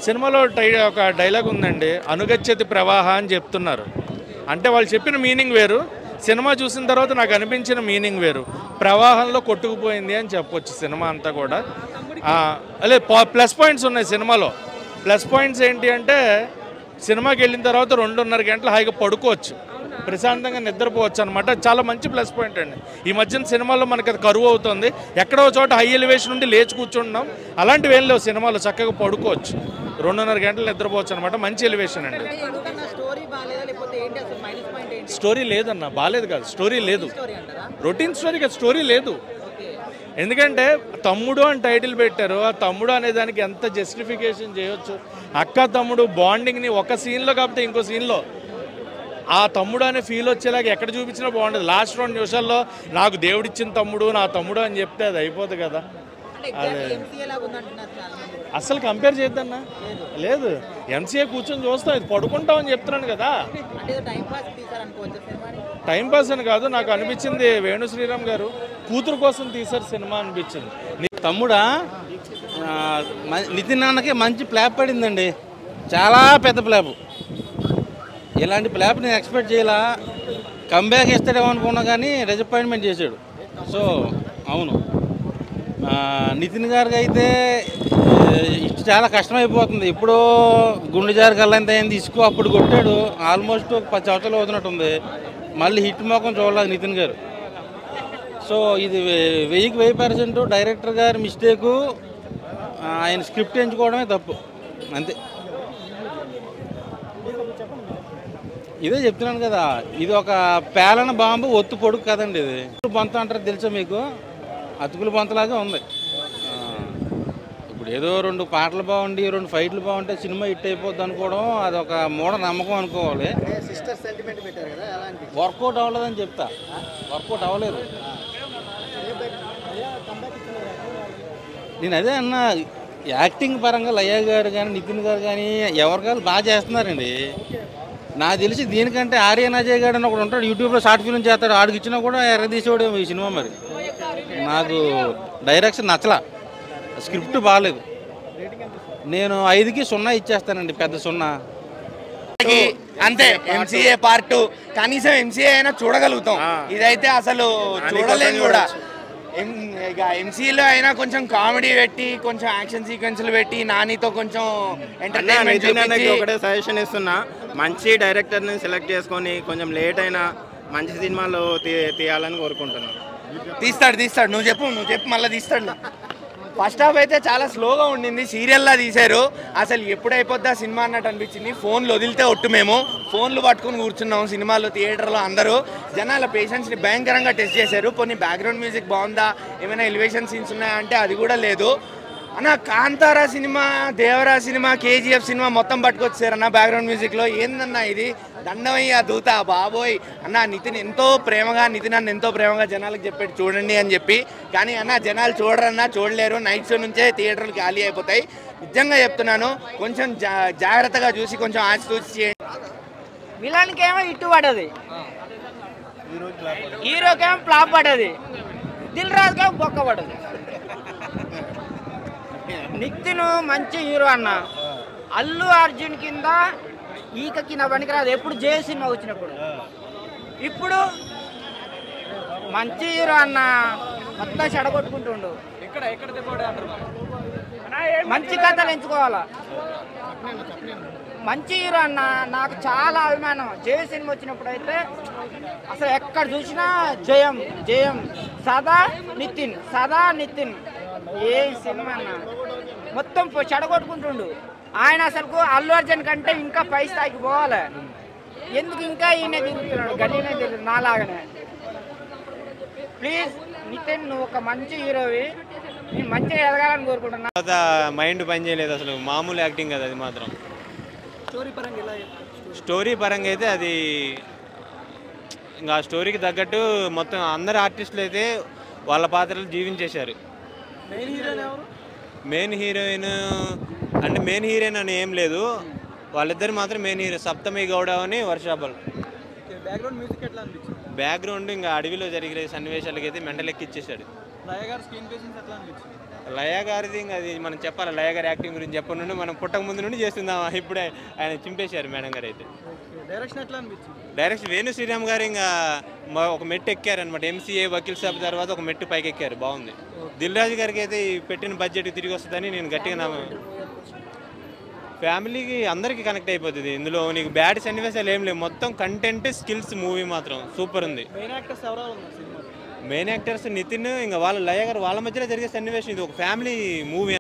సినిమాలో ఒక డైలాగ్ ఉందండి, అనుగచ్చతి ప్రవాహ అని చెప్తున్నారు. అంటే వాళ్ళు చెప్పిన మీనింగ్ వేరు, సినిమా చూసిన తర్వాత నాకు అనిపించిన మీనింగ్ వేరు. ప్రవాహంలో కొట్టుకుపోయింది అని చెప్పొచ్చు సినిమా అంతా కూడా. అదే ప్లస్ పాయింట్స్ ఉన్నాయి సినిమాలో. ప్లస్ పాయింట్స్ ఏంటి అంటే, సినిమాకి వెళ్ళిన తర్వాత 2.5 గంటలు హాయిగా పడుకోవచ్చు, ప్రశాంతంగా నిద్రపోవచ్చు అనమాట. చాలా మంచి ప్లస్ పాయింట్ అండి. ఈ మధ్యన సినిమాల్లో మనకి అది కరువు అవుతుంది. ఎక్కడో చోట హై ఎలివేషన్ నుండి లేచి కూర్చుంటున్నాం, అలాంటివి ఏం లేవు సినిమాలో. చక్కగా పడుకోవచ్చు, 2.5 గంటలు నిద్రపోవచ్చు అనమాట. మంచి ఎలివేషన్ అండి. స్టోరీ లేదన్న, బాలేదు కాదు, స్టోరీ లేదు, రొటీన్ స్టోరీ కాదు, స్టోరీ లేదు. ఎందుకంటే తమ్ముడు అని టైటిల్ పెట్టారు, ఆ తమ్ముడు అనే దానికి ఎంత జస్టిఫికేషన్ చేయొచ్చు. అక్క తమ్ముడు బాండింగ్ని ఒక సీన్లో కాకపోతే ఇంకో సీన్లో ఆ తమ్ముడు అనే ఫీల్ వచ్చేలాగా ఎక్కడ చూపించినా బాగుండదు. లాస్ట్ 2 నిమిషాల్లో నాకు దేవుడిచ్చిన తమ్ముడు, నా తమ్ముడు అని చెప్తే అది అయిపోతుంది కదా. అదే అసలు కంపేర్ చేద్దన్నా, లేదు. ఎంసీఏ కూర్చొని చూస్తాం, ఇది పడుకుంటామని చెప్తున్నాను కదా. టైంపాస్ అని కాదు, నాకు అనిపించింది వేణు శ్రీరామ్ గారు కూతురు కోసం తీశారు సినిమా అనిపించింది. తమ్ముడా నితిన్ అన్నకి మంచి ప్లాప్ పడిందండి, చాలా పెద్ద ప్లాప్. ఇలాంటి ప్లాప్ నేను ఎక్స్పెక్ట్ చేయాల. కంబ్యాక్ ఇస్తాడేమో అనుకున్నా కానీ డిసప్పాయింట్మెంట్ చేశాడు. సో అవును, నితిన్ గారికి అయితే చాలా కష్టమైపోతుంది. ఇప్పుడు గుండె జారి కళ్ళంత అయింది, ఇసుకు అప్పుడు కొట్టాడు. ఆల్మోస్ట్ 10 సంవత్సరాలు అవుతున్నట్టుంది. మళ్ళీ హిట్ మొఖం చూడలేదు నితిన్ గారు. సో ఇది 1000% డైరెక్టర్ గారి మిస్టేకు, ఆయన స్క్రిప్ట్ ఎంచుకోవడమే తప్పు, అంతే. ఇదే చెప్తున్నాను కదా, ఇది ఒక పేలన బాంబు, ఒత్తు పొడుగు కదండి. ఇది బొంత అంటారు తెలుసా మీకు, అతుకుల బొంతలాగా ఉంది. ఇప్పుడు ఏదో 2 పాటలు బాగుండి 2 ఫైట్లు బాగుంటే సినిమా హిట్ అయిపోద్ది అనుకోవడం అదొక మూఢ నమ్మకం అనుకోవాలి. వర్కౌట్ అవ్వలేదని చెప్తా, వర్కౌట్ అవ్వలేదు. నేను అదే అన్నా, యాక్టింగ్ పరంగా లయ గారు కానీ నితిన్ గారు కానీ ఎవరికాలు బాగా చేస్తున్నారండి. నాకు తెలిసి దీనికంటే ఆర్యన్ అజయ్ గారు అని ఒకడు ఉంటాడు, యూట్యూబ్లో షార్ట్ ఫిల్మ్ చేస్తాడు, ఆడికి ఇచ్చినా కూడా ఎర్రదీసేవాడు ఈ సినిమా. మరి నాకు డైరెక్షన్ నచ్చలా, స్క్రిప్ట్ బాగాలేదు. నేను 5కి 0 ఇచ్చేస్తానండి, పెద్ద 0 అంతే. ఎంసీఏ పార్ట్ 2 కనీసం ఎంసీఏ అయినా చూడగలుగుతాం, ఇదైతే అసలు చూడలేము కూడా. ఇక ఎంసీలో అయినా కొంచెం కామెడీ పెట్టి, కొంచెం యాక్షన్ సీక్వెన్స్లు పెట్టి, నానితో కొంచెం ఎంటర్టైన్మెంట్. ఒకటే సజెషన్ ఇస్తున్నా, మంచి డైరెక్టర్ని సెలెక్ట్ చేసుకొని కొంచెం లేట్ అయినా మంచి సినిమాలు తీయాలని కోరుకుంటున్నాను. తీస్తాడు, నువ్వు చెప్పు మళ్ళీ తీస్తాడు. ఫస్ట్ హాఫ్ అయితే చాలా స్లోగా ఉండింది, సీరియల్లా తీశారు. అసలు ఎప్పుడు అయిపోద్దా సినిమా అన్నట్టు అనిపించింది. ఫోన్లు వదిలితే ఒట్టు, మేము ఫోన్లు పట్టుకుని కూర్చున్నాం సినిమాలో, థియేటర్లో అందరూ జనాల పేషెన్స్ని భయంకరంగా టెస్ట్ చేశారు. కొన్ని బ్యాక్గ్రౌండ్ మ్యూజిక్ బాగుందా, ఏమైనా ఎలివేషన్ సీన్స్ ఉన్నాయా అంటే అది కూడా లేదు అన్న. Kantara cinema, Devara cinema, KGF cinema మొత్తం పట్టుకొచ్చారు అన్న బ్యాక్గ్రౌండ్ మ్యూజిక్లో. ఏందన్నా ఇది, దండమయ్య దూత బాబోయ్ అన్న. నితిన్ ఎంతో ప్రేమగా జనాలకు చెప్పాడు చూడండి అని చెప్పి, కానీ అన్న జనాలు చూడరన్నా, చూడలేరు. నైట్ షో నుంచే థియేటర్లు ఖాళీ అయిపోతాయి. నిజంగా చెప్తున్నాను, కొంచెం జాగ్రత్తగా చూసి కొంచెం ఆచితూచి చేయండి. విలన్కి ఏమో ఇట్టు పడ్డది, హీరోకేమో ఫ్లాప్ పడ్డది, దిల్ రాజుకేమో బొక్క పడ్డది. నితిన్ మంచి హీరో అన్న, అల్లు అర్జున్ కింద ఈకకి నా పనికిరాదు ఎప్పుడు జయ సినిమా వచ్చినప్పుడు. ఇప్పుడు మంచి హీరో అన్న, మొత్తం చెడగొట్టుకుంటుండు. మంచి కథలు ఎంచుకోవాలా. మంచి హీరో అన్న, నాకు చాలా అభిమానం. జయ సినిమా వచ్చినప్పుడు అయితే అసలు ఎక్కడ చూసినా జయం సదా నితిన్. ఏ సినిమా అన్న మొత్తం చెడగొట్టుకుంటుండు ఆయన. అసలు అల్లు అర్జున్ కంటే ఇంకా పై స్థాయికి పోవాలి. ఎందుకు ఇంకా ఈయన తిరుగుతున్నాడు, గలీనే తిరుగుతుంది నాలాగనే. ప్లీజ్ నితిన్, నువ్వు ఒక మంచి హీరోవి, నేను మంచిగా ఎదగాలని కోరుకుంటున్నా. మైండ్ పని చేయలేదు అసలు, మామూలు యాక్టింగ్ కదా అది మాత్రం. స్టోరీ పరంగా అయితే అది ఇంకా స్టోరీకి తగ్గట్టు మొత్తం అందరు ఆర్టిస్టులు అయితే వాళ్ళ పాత్రలు జీవించేశారు. మెయిన్ హీరోయిన్ అని ఏం లేదు, వాళ్ళిద్దరు మాత్రం మెయిన్ హీరో. సప్తమి గౌడ అని వర్షాబల్. బ్యాక్గ్రౌండ్ ఇంకా అడవిలో జరిగే సన్నివేశాలకి అయితే మెంటల్ ఎక్కిచ్చేసాడు. లయ గారిది ఇంకా అది మనం చెప్పాలి. లయ గారి యాక్టింగ్ గురించి చెప్పడం నుండి మనం పుట్టక ముందు నుండి చేస్తుందాం. ఇప్పుడే ఆయన చింపేశారు మేడం గారు అయితే. డైరెక్షన్ ఎట్లా అనిపించింది? డైరెక్ట్ వేణు శ్రీరామ్ గారు ఇంకా ఒక మెట్టు ఎక్కారు అనమాట. ఎంసీఏ వకీల్ సాబ్ తర్వాత ఒక మెట్టు పైకి ఎక్కారు. బాగుంది. దిల్ రాజు గారికి అయితే ఈ పెట్టిన బడ్జెట్ తిరిగి వస్తుందని నేను గట్టిగా ఫ్యామిలీకి అందరికీ కనెక్ట్ అయిపోతుంది. ఇందులో నీకు బ్యాడ్ సన్నివేశాలు ఏం లేవు. మొత్తం కంటెంట్, స్కిల్స్, మూవీ మాత్రం సూపర్ ఉంది. మెయిన్ యాక్టర్స్ ఎవరెవరు ఉన్నారు సినిమా? మెయిన్ యాక్టర్స్ నితిన్, ఇంకా వాళ్ళ లయ గారు, వాళ్ళ మధ్యలో జరిగే సన్నివేశం. ఇది ఒక ఫ్యామిలీ మూవీ